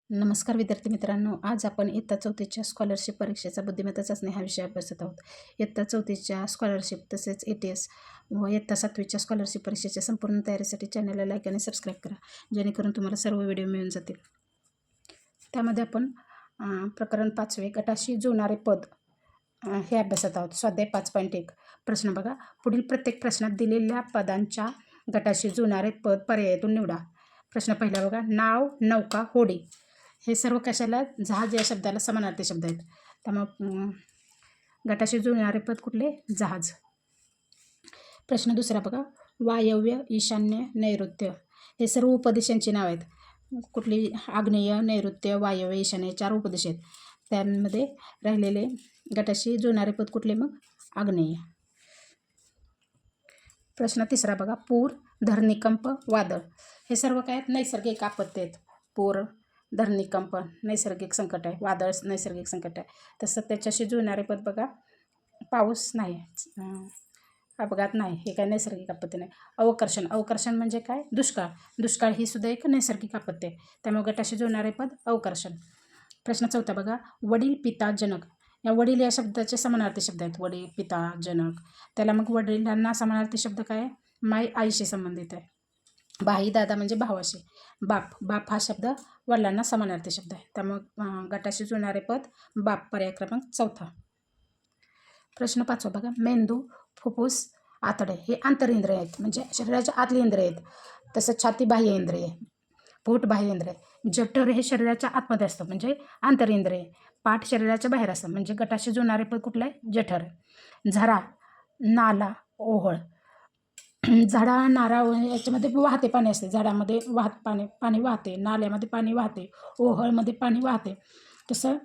नमस्कार विद्यार्थी मित्रांनो, आज आपण इयत्ता चौथीच्या स्कॉलरशिप परीक्षेचा बुद्धिमत्ता चाचणी हा विषय अभ्यासत आहोत. इयत्ता चौथीच्या स्कॉलरशिप तसेच ATS व इयत्ता 7वीच्या स्कॉलरशिप परीक्षेच्या संपूर्ण तयारीसाठी चॅनलला लाईक आणि सबस्क्राईब करा, जेणेकरून तुम्हाला सर्व व्हिडिओ मिळून जातील. त्यामध्ये आपण प्रकरण 5वे गटाशी जुळणारे पद हे अभ्यासत आहोत. स्वाध्याय 5.1 प्रश्न बघा. पुढील प्रत्येक प्रश्नात दिलेल्या पदांच्या गटाशी जुळणारे पद पर्यायातून निवडा. प्रश्न पहिला बघा. नाव, नौका, होडी हे सर्व कशाला जहाज या शब्दाला समानार्थी शब्द आहेत. त्यामुळे गटाशी जुळणारे पद कुठले? जहाज. प्रश्न दुसरा बघा. वायव्य, ईशान्य, नैऋत्य हे सर्व उपदेशांची नाव आहेत. कुठली? आग्नेय, नैऋत्य, वायव्य, ईशान्य 4 उपदेश आहेत. त्यामध्ये राहिलेले गटाशी जुळणारे पद कुठले? मग आग्नेय. प्रश्न तिसरा बघा. पूर, धरणीकंप, वादळ हे सर्व काय आहेत? नैसर्गिक आपत्ती आहेत. पूर, धरणीकंप नैसर्गिक संकट आहे, वादळ नैसर्गिक संकट आहे. तसं त्याच्याशी जुळणारे पद बघा. पाऊस नाही, अपघात नाही, हे काय नैसर्गिक आपत्ती नाही. अवकर्षण, अवकर्षण म्हणजे काय? दुष्काळ, दुष्काळ ही सुद्धा एक नैसर्गिक आपत्ती आहे. त्यामुळे गटाशी जुळणारे पद अवकर्षण. प्रश्न चौथा बघा. वडील, पिता, जनक या वडील या शब्दाचे समानार्थी शब्द आहेत. वडील, पिता, जनक. त्याला मग वडिलांना समानार्थी शब्द काय आहे? माय, आईशी संबंधित आहे. भाई, दादा म्हणजे भावाशी. बाप, बाप हा शब्द वडिलांना समानार्थी शब्द आहे. त्यामुळे गटाशी जुळणारे पद बाप. पर्याय क्रमांक चौथा. प्रश्न 5वा बघा. मेंदू, फुफ्फुस, आतडे हे आंतरेंद्रिय आहेत, म्हणजे शरीराच्या आतली इंद्रिय आहेत. तसंच छाती बाह्य इंद्रिय, पोट बाह्य इंद्रिय. जठर हे शरीराच्या आतमध्ये असतं, म्हणजे आंतरेंद्रिय. पाठ शरीराच्या बाहेर असतं, म्हणजे गटाशी जुळणारे पद कुठलं आहे? जठर. झरा, नाला, ओहळ. झाडा, नारा याच्यामध्ये वाहते पाणी असते. झाडामध्ये पाणी वाहते, नाल्यामध्ये पाणी वाहते, ओहळमध्ये पाणी वाहते. तसं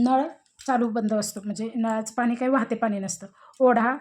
नळ चालू बंद असतो, म्हणजे नळाचं पाणी काही वाहते पाणी नसतं. ओढा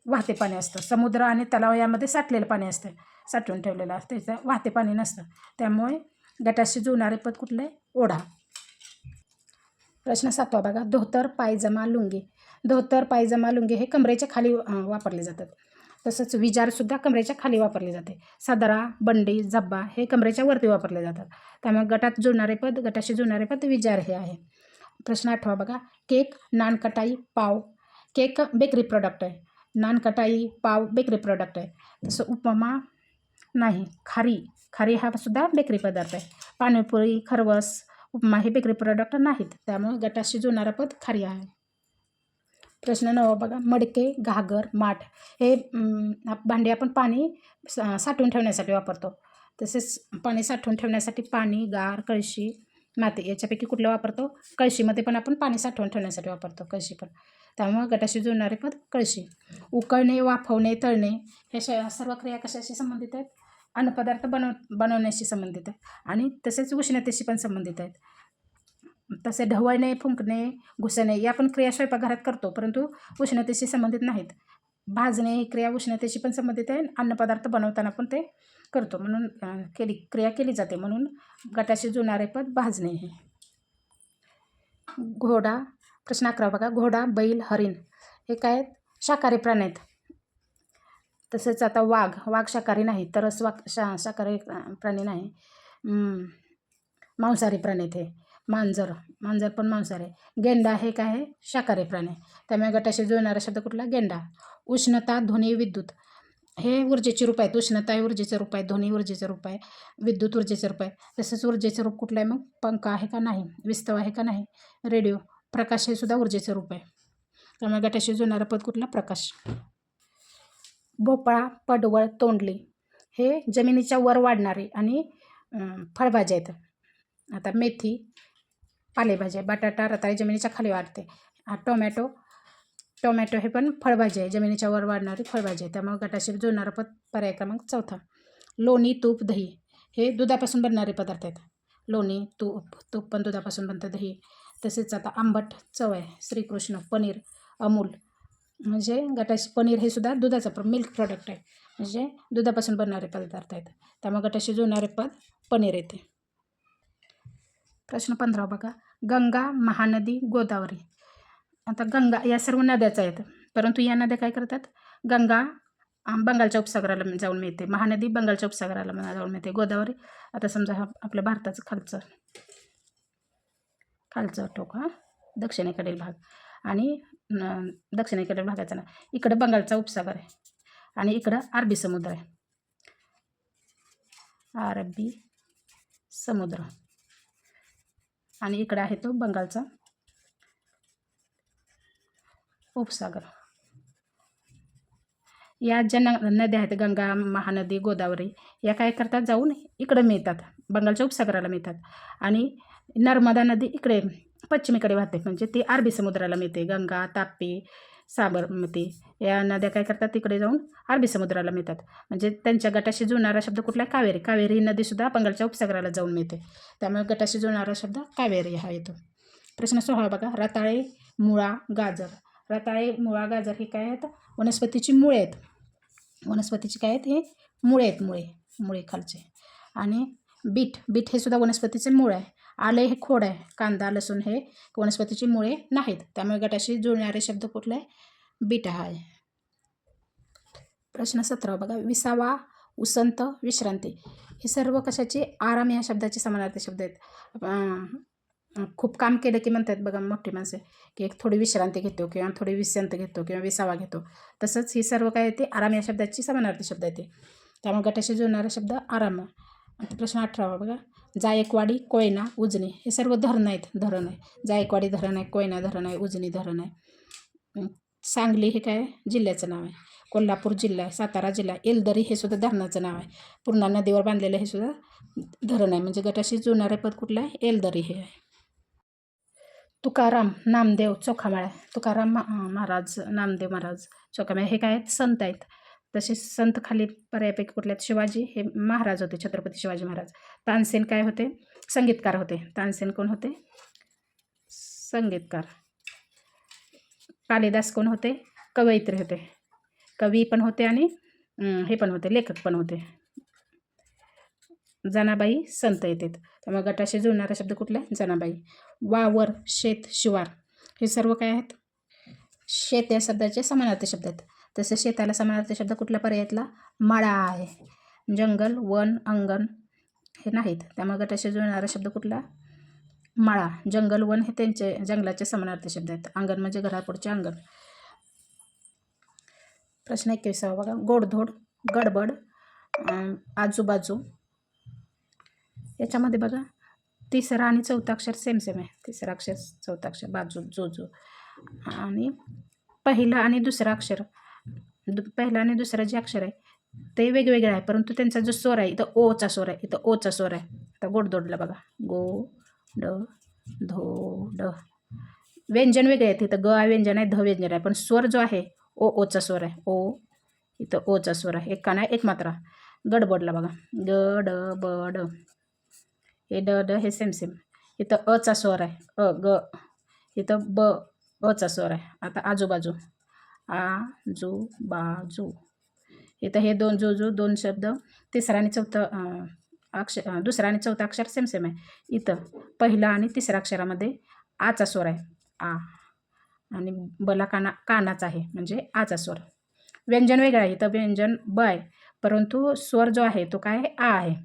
वाहते पाणी असतं. समुद्र आणि तलाव यामध्ये साठलेलं पाणी असतं, साठवून ठेवलेलं असतं, त्याचं वाहते पाणी नसतं. त्यामुळे गटाशी जुळणारे पद कुठले? ओढा. प्रश्न 7वा बघा. धोतर, पायजमा, लुंगी. धोतर, पायजमा, लुंगी हे कमरेच्या खाली वापरले जातात. तसंच विजारसुद्धा कमरेच्या खाली वापरले जाते. सदरा, बंडी, झब्बा हे कमरेच्या वरती वापरले जातात. त्यामुळे गटाशी जुळणारे पद विजार हे आहे. प्रश्न 8वा बघा. केक, नानकटाई, पाव. केक बेकरी प्रॉडक्ट आहे. नानकटाई, पाव बेकरी प्रॉडक्ट आहे. तसं उपमा नाही. खारी हा सुद्धा बेकरी पदार्थ आहे. पाणीपुरी, खरवस, उपमा हे बेकरी प्रॉडक्ट नाहीत. त्यामुळे गटाशी जुळणारा पद खारी आहे. प्रश्न 9वा बघा. मडके, घागर, माठ हे भांडे आपण पाणी साठवून ठेवण्यासाठी वापरतो. तसेच पाणी साठवून ठेवण्यासाठी पाणी, गार, कळशी, माती याच्यापैकी कुठलं वापरतो? कळशीमध्ये पण आपण पाणी साठवून ठेवण्यासाठी वापरतो, कळशी पण. त्यामुळे गटाशी जुळणारे पद कळशी. उकळणे, वाफवणे, तळणे हे सर्व क्रिया कशाशी संबंधित आहेत? अन्नपदार्थ बनवण्याशी संबंधित आहेत आणि तसेच उष्णतेशी पण संबंधित आहेत. तसे ढवळणे, फुंकणे, घुसणे या पण क्रिया स्वयंपाकघरात करतो, परंतु उष्णतेशी संबंधित नाहीत. भाजणे ही क्रिया उष्णतेशी पण संबंधित आहे. अन्नपदार्थ बनवताना पण ते करतो, म्हणून क्रिया केली जाते, म्हणून गटाशी जुळणारे पद भाजणे हे. घोडा. प्रश्न 11 बघा. घोडा, बैल, हरिण हे काय आहेत? शाकाहारी प्राणी आहेत. तसेच आता वाघ शाकाहारी नाही, तरस शाकाहारी प्राणी नाही, मांसाहारी प्राणी आहेत हे. मांजर पण मांसाहारी आहे. गेंडा हे काय आहे? शाकाहारी प्राणी. त्यामुळे गटाशी जुळणारा शब्द कुठला? गेंडा. उष्णता, ध्वनी, विद्युत हे ऊर्जेचे रूप आहेत. उष्णता हे ऊर्जेचं रूप आहे, ध्वनी ऊर्जेचं रूप आहे, विद्युत ऊर्जेचं रूप आहे. तसंच ऊर्जेचं रूप कुठलं आहे? मग पंखा आहे का नाही? विस्तव आहे का नाही? रेडिओ. प्रकाश हे सुद्धा ऊर्जेचं रूप आहे. त्यामुळे गटाशी जुळणारं पद कुठला? प्रकाश. भोपळा, पडवळ, तोंडली हे जमिनीच्या वर वाढणारे आणि फळभाज्या आहेत. आता मेथी पालेभाज्या, बटाटा, रताळी जमिनीच्या खाली वाढते. टोमॅटो हे पण फळभाजी आहे, जमिनीच्या वर वाढणारी फळभाजी आहे. त्यामुळे गटाशी जुळणारा पद पर्याय क्रमांक चौथा. लोणी, तूप, दही हे दुधापासून बनणारे पदार्थ आहेत. लोणी, तूप पण दुधापासून बनतं, दही. तसेच आता आंबट चव आहे. श्रीकृष्ण, पनीर, अमूल म्हणजे गटाशी. पनीर हे सुद्धा दुधाचं मिल्क प्रॉडक्ट आहे, म्हणजे दुधापासून बनणारे पदार्थ आहेत. त्यामुळे गटाशी जुळणारे पद पनीर येते. प्रश्न 15 बघा. गंगा, महानदी, गोदावरी. आता गंगा या सर्व नद्याच आहेत, परंतु या नद्या काय करतात? गंगा बंगालच्या उपसागराला जाऊन मिळते, महानदी बंगालच्या उपसागराला जाऊन मिळते, गोदावरी आता समजा हा आपल्या भारताचं खालचं खालचं टोक हा दक्षिणेकडील भाग आणि दक्षिणेकडील भागाचा ना इकडं बंगालचा उपसागर आहे आणि इकडं अरबी समुद्र आहे. अरबी समुद्र आणि इकडं आहे तो बंगालचा उपसागर. या ज्या नद्या आहेत गंगा, महानदी, गोदावरी या काय करतात जाऊन इकडं मिळतात, बंगालच्या उपसागराला मिळतात आणि नर्मदा नदी इकडे पश्चिमेकडे वाहते म्हणजे ती अरबी समुद्राला मिळते. गंगा, तापी, साबरमती या नद्या काय करतात तिकडे जाऊन अरबी समुद्राला मिळतात. म्हणजे त्यांच्या गटाशी जुळणारा शब्द कुठला आहे? कावेरी. कावेरी ही नदीसुद्धा बंगालच्या उपसागराला जाऊन मिळते, त्यामुळे गटाशी जुळणारा शब्द कावेरी हा येतो. प्रश्न 16 बघा. रताळे, मुळा, गाजर. रताळे, मुळा, गाजर ही काय आहेत? वनस्पतीची मुळे आहेत. वनस्पतीची काय आहेत? हे मुळे आहेत, मुळे खालचे. आणि बीट, बीट हे सुद्धा वनस्पतीचे मूळ आहे. आले हे खोड आहे. कांदा, लसूण हे वनस्पतीची मुळे नाहीत, त्यामुळे गटाशी जुळणारे शब्द कुठले आहे? बीट हा आहे. प्रश्न 17 बघा. विसावा, उसंत, विश्रांती हे सर्व कशाचे? आराम या शब्दाचे समानार्थी शब्द आहेत. खूप काम केलं की म्हणतात बघा मोठी माणसे की एक थोडी विश्रांती घेतो किंवा थोडी विश्रांत घेतो किंवा विसावा घेतो, तसंच ही सर्व काय येते? आराम या शब्दाची समानार्थी शब्द येते, त्यामुळे गटाशी जुळणारा शब्द आराम. आता प्रश्न 18 बघा. जायकवाडी, कोयना, उजनी हे सर्व धरण आहेत, धरण आहे. जायकवाडी धरण आहे, कोयना धरण आहे, उजनी धरण आहे. सांगली हे काय जिल्ह्याचं नाव आहे. कोल्हापूर जिल्हा आहे, सातारा जिल्हा, एलदरी हे सुद्धा धरणाचं नाव आहे. पूर्णा नदीवर बांधलेलं हे सुद्धा धरण आहे, म्हणजे गटाशी जुळणारे पद कुठलं आहे? एलदरी हे आहे. तुकाराम, नामदेव, चोखामेळा. तुकाराम महाराज, नामदेव महाराज, चोखामेळा हे काय आहेत? संत आहेत. तसेच संत खाली पर्यायपैकी कुठले आहेत? शिवाजी हे महाराज होते, छत्रपती शिवाजी महाराज. तानसेन काय होते? संगीतकार होते. तानसेन कोण होते? संगीतकार. कालिदास कोण होते? कवयित्री होते. कवी पण होते आणि हे पण होते, लेखक पण होते. जनाबाई संत येतात, त्यामुळे गटाशी जुळणारा शब्द कुठला आहे? जनाबाई. वावर, शेत, शिवार हे सर्व काय आहेत? शेत या शब्दाचे समानार्थी शब्द आहेत. तसे शेताला समानार्थी शब्द कुठल्या पर्यायातला? मळा आहे. जंगल, वन, अंगण हे नाहीत, त्यामुळे गटाशी जुळणारा शब्द कुठला? मळा. जंगल, वन हे त्यांचे जंगलाचे समानार्थी शब्द आहेत. अंगण म्हणजे घरापुढचे अंगण. प्रश्न 21 बघा. गोडधोड, गडबड, आजूबाजू याच्यामध्ये बघा तिसरा आणि चौथा अक्षर सेम आहे. तिसरा अक्षर, चौथा अक्षर, बाजू, जोजू. आणि पहिलं आणि दुसरं अक्षर, पहिला आणि दुसरं जे अक्षर आहे ते वेगवेगळे आहे, परंतु त्यांचा जो स्वर आहे इथं ओचा स्वर आहे, इथं ओचा स्वर आहे. आता गोडधोडला बघा. गो, ड, धो, ड. व्यंजन वेगळे आहेत, इथं ग व्यंजन आहे, ध व्यंजन आहे, पण स्वर जो आहे ओचा स्वर आहे. ओ, इथं ओचा स्वर आहे, एक काना एक मात्रा. गडबडला बघा. ग, ड, ब, ड. हे ड, ड हे सेम. इथं अचा स्वर आहे, अ, ग. इथं ब, अचा स्वर आहे. आता आजूबाजू, आ, जू, बाजू. इथं हे दोन जो दोन शब्द तिसरा आणि चौथं अक्षर, दुसरा आणि चौथा अक्षर सेम आहे. इथं पहिला आणि तिसऱ्या अक्षरामध्ये आचा स्वर आहे, आ, आणि बला कानाचा आहे म्हणजे आचा स्वर. व्यंजन वेगळं आहे, इथं व्यंजन ब आहे, परंतु स्वर जो आहे तो काय आहे? आ आहे.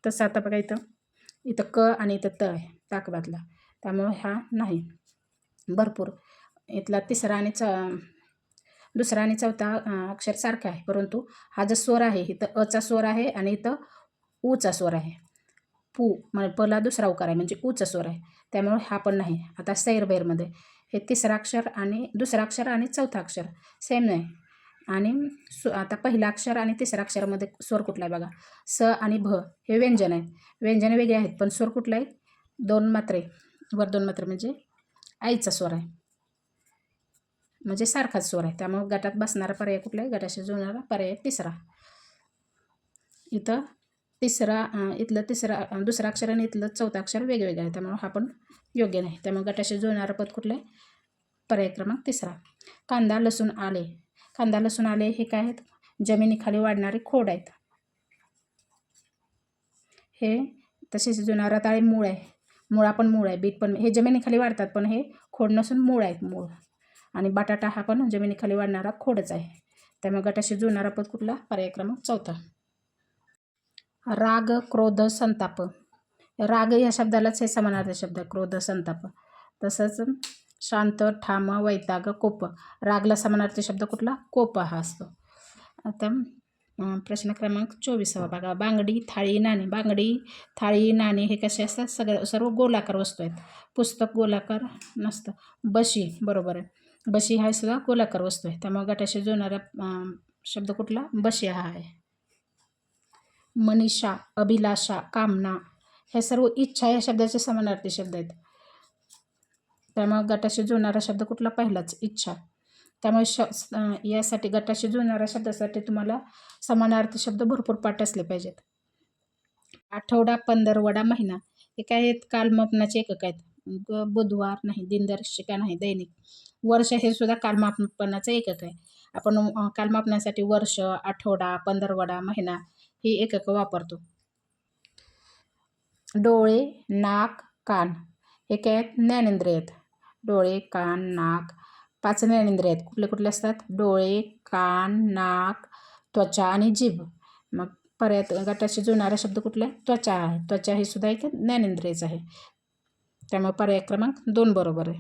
तसं आता बघा इथं क आणि इथं त आहे ताकबातला, त्यामुळे हा नाही. भरपूर इथला तिसरा आणि दुसरा आणि चौथा अक्षर सारखा आहे, परंतु हा जो स्वर आहे इथं अचा स्वर आहे आणि इथं ऊचा स्वर आहे. पू म्हणजे पला दुसरा उकार आहे म्हणजे ऊचा स्वर आहे, त्यामुळे हा पण नाही. आता सैरभैरमध्ये हे तिसरा अक्षर आणि दुसरा अक्षर आणि चौथा अक्षर सेम नाही. आणि आता पहिला अक्षर आणि तिसऱ्या अक्षरामध्ये स्वर कुठला आहे बघा. स आणि भ हे व्यंजन आहेत, व्यंजन वेगळे आहेत, पण स्वर कुठला आहे? दोन मात्रे, वर दोन मात्रे म्हणजे आईचा स्वर आहे, म्हणजे सारखाच स्वर आहे, त्यामुळे गटात बसणारा पर्याय कुठला आहे? गटाशी जुळणारा पर्याय तिसरा. इथं इथलं दुसरं अक्षर आणि इथलं चौथा अक्षर वेगवेगळं आहे, त्यामुळे हा पण योग्य नाही, त्यामुळे गटाशी जुळणारं पद कुठलं आहे? पर्याय क्रमांक तिसरा. कांदा, लसूण, आले. कांदा, लसूण, आले हे काय आहेत? जमिनीखाली वाढणारे खोड आहेत. हे तसेच जुळणारा रताळे मूळ आहे, मुळा पण मूळ आहे, बीट पण, हे जमिनीखाली वाढतात पण हे खोड नसून मूळ आहेत, मूळ. आणि बटाटा हा पण जमिनीखाली वाढणारा खोडच आहे, त्यामुळे गटाशी जुळणारा पद कुठला? पर्याय क्रमांक चौथा. राग, क्रोध, संताप. राग या शब्दालाच हे समानार्थी शब्द आहे, क्रोध, संताप. तसंच शांत, ठाम, वैताग, कोप. रागला समानार्थी शब्द कुठला? कोप हा असतो. आता प्रश्न क्रमांक 24 बघा. बांगडी, थाळी, नाणी. बांगडी, थाळी, नाणी हे कसे असतात? सर्व गोलाकार वस्तू आहेत. पुस्तक गोलाकार नसतं. बशी, बरोबर आहे. बशी हा सुद्धा गोलाकार वस्तू आहे. त्यामुळे गटाशी जुळणारा शब्द कुठला? बशी हा आहे. मनीषा, अभिलाषा, कामना हे सर्व इच्छा या शब्दाचे समानार्थी शब्द आहेत. त्यामुळे गटाशी जुळणारा शब्द कुठला? पहिलाच, इच्छा. त्यामुळे यासाठी गटाशी जुळणाऱ्या शब्दासाठी तुम्हाला समानार्थी शब्द भरपूर पाठ असले पाहिजेत. आठवडा, पंधरवडा, महिना हे काय आहेत? कालमापनाचे एकक आहेत. बुधवार नाही, दिनदर्शिका नाही, दैनिक. वर्ष हे सुद्धा कालमापनाचं एकक आहे. आपण कालमापनासाठी वर्ष, आठवडा, पंधरवडा, महिना ही एककं वापरतो. डोळे, नाक, कान हे काय आहेत? ज्ञानेंद्रिय आहेत. डोळे, कान, नाक 5 ज्ञानेंद्रिय आहेत. कुठले कुठले असतात? डोळे, कान, नाक, त्वचा आणि जीभ. मग परत गटाशी जुळणारा शब्द कुठला आहे? त्वचा आहे. त्वचा हे सुद्धा एक ज्ञानेंद्रियच आहे. त्यामुळे पर्याय क्रमांक 2 बरोबर आहे.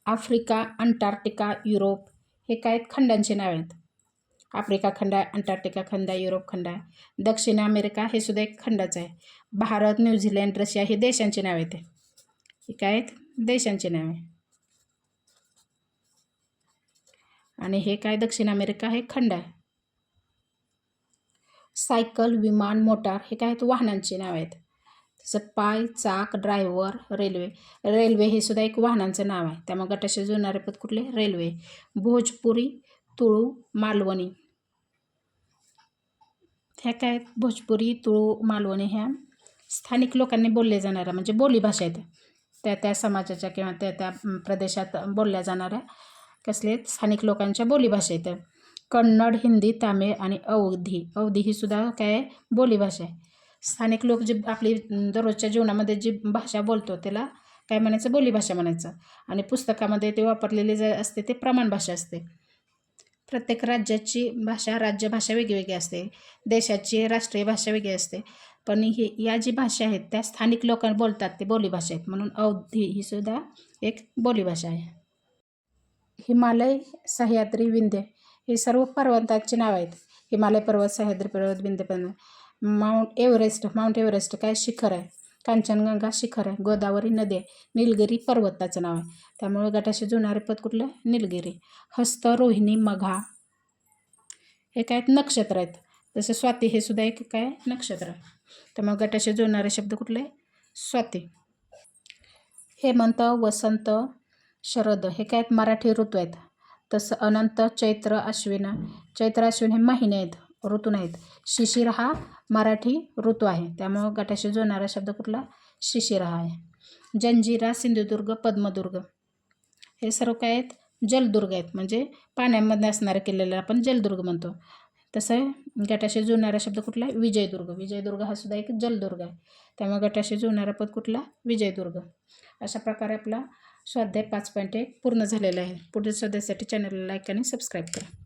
आफ्रिका, अंटार्क्टिका, युरोप हे काय आहेत? खंडांची नावे आहेत. आफ्रिका खंड आहे, अंटार्क्टिका खंड आहे, युरोप खंड आहे. दक्षिण अमेरिका हे सुद्धा एक खंडच आहे. भारत, न्यूझीलंड, रशिया हे देशांची नावे आहेत. हे काय आहेत? देशांची नावे. आणि हे काय? दक्षिण अमेरिका हे खंड आहे. सायकल, विमान, मोटार हे काय आहेत? वाहनांची नावे आहेत. तसं पाय, चाक, ड्रायव्हर, रेल्वे. रेल्वे हे सुद्धा एक वाहनांचं नाव आहे. त्यामुळे गटाशी जुळणारे पद कुठले? रेल्वे. भोजपुरी, तुळू, मालवणी ह्या काय आहेत? भोजपुरी, तुळू, मालवणी ह्या स्थानिक लोकांनी बोलले जाणाऱ्या म्हणजे बोलीभाषा आहेत. त्या समाजाच्या किंवा त्या प्रदेशात बोलल्या जाणाऱ्या कसले आहेत? स्थानिक लोकांच्या बोलीभाषा आहेत. कन्नड, हिंदी, तामिळ आणि अवधी. अवधी ही सुद्धा काय आहे? बोलीभाषा आहे. स्थानिक लोक जी आपली दररोजच्या जीवनामध्ये जी भाषा बोलतो त्याला काय म्हणायचं? बोलीभाषा म्हणायचं. आणि पुस्तकामध्ये ते वापरलेले जे असते ते प्रमाण भाषा असते. प्रत्येक राज्याची भाषा, राज्यभाषा वेगवेगळी असते. देशाची राष्ट्रीय भाषा वेगळी असते. पण या जी भाषा आहेत त्या स्थानिक लोक बोलतात ते बोलीभाषा आहेत. म्हणून अवधी ही सुद्धा एक बोलीभाषा आहे. हिमालय, सह्याद्री, विंध्य हे सर्व पर्वतांची नावं आहेत. हिमालय पर्वत, सह्याद्री पर्वत, विंध्य पर्वत. माउंट एव्हरेस्ट काय? शिखर आहे. कांचनगंगा शिखर आहे. गोदावरी नदी आहे. निलगिरी पर्वताचं नाव आहे. त्यामुळे गटाशी जुळणारे पद कुठलं? निलगिरी. हस्त, रोहिणी, मघा हे काय आहेत? नक्षत्र आहेत. जसं स्वाती हे सुद्धा एक काय? नक्षत्र आहे. त्यामुळे गटाशी जुळणारे शब्द कुठले? स्वाती. हेमंत, वसंत, शरद हे काय आहेत? मराठी ऋतू आहेत. तसं अनंत, चैत्र, अश्विन. चैत्र, अश्विन हे महिने आहेत, ऋतू नाहीत. शिशिर हा मराठी ऋतू आहे. त्यामुळं गटाशी जुळणारा शब्द कुठला? शिशिर हा आहे. जंजिरा, सिंधुदुर्ग, पद्मदुर्ग हे सर्व काय आहेत? जलदुर्ग आहेत. म्हणजे पाण्यामध्ये असणारे किल्ल्याला आपण जलदुर्ग म्हणतो. तसं गटाशी जुळणारा शब्द कुठला? विजयदुर्ग. विजयदुर्ग हा सुद्धा एक जलदुर्ग आहे. त्यामुळे गटाशी जुळणारा पद कुठला? विजयदुर्ग. अशा प्रकारे आपला स्वाध्याय 5.1 पूर्ण झालेला आहे. पुढील स्वाध्यायासाठी चॅनलला लाईक आणि सबस्क्राईब करा.